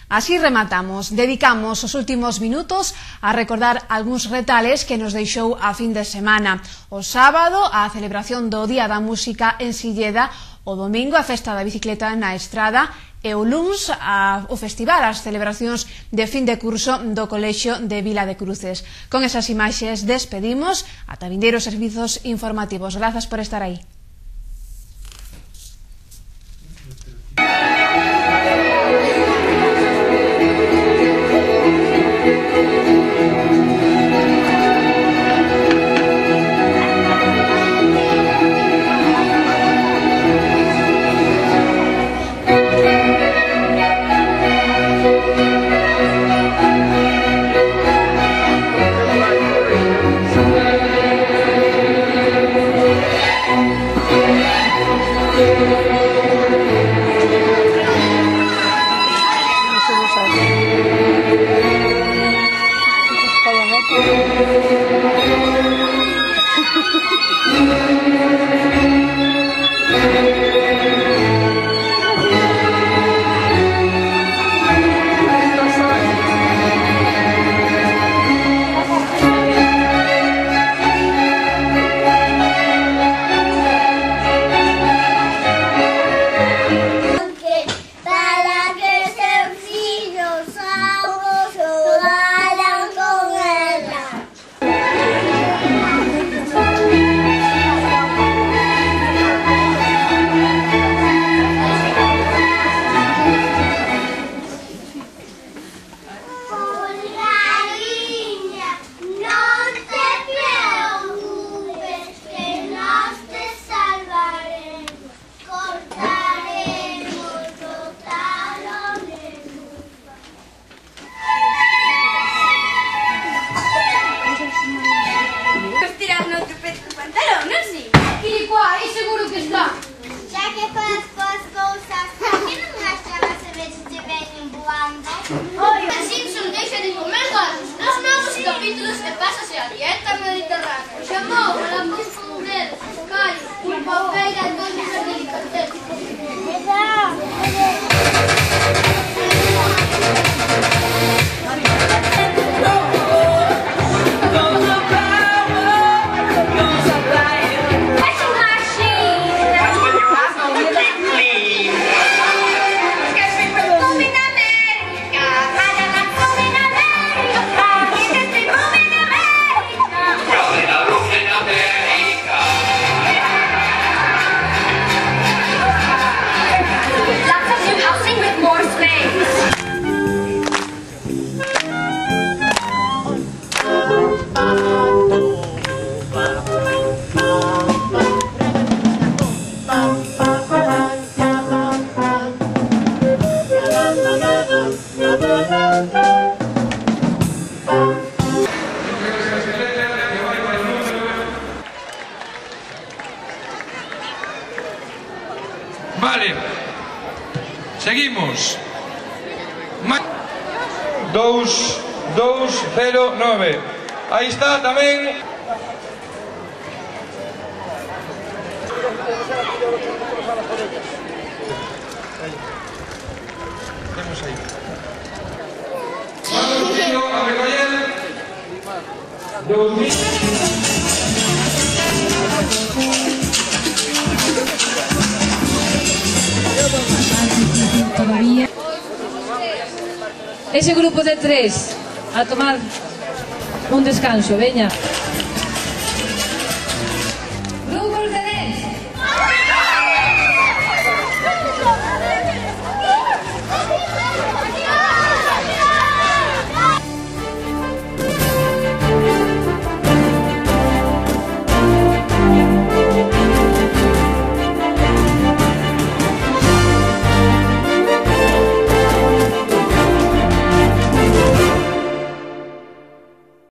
Así rematamos, dedicamos os últimos minutos a recordar algúns retales que nos deixou a fin de semana. O sábado, a celebración do Día da Música en Silleda, o domingo, a festa da bicicleta na Estrada, e o luns, o festival, as celebracións de fin de curso do Colexio de Vila de Cruces. Con esas imaxes despedimos ata vindeiros servizos informativos. Grazas por estar aí. Vale, seguimos. 2209. Aí está tamén. Temos aí. Vamos a recoller 2000. Todavía. Ese grupo de 3 a tomar un descanso, veña.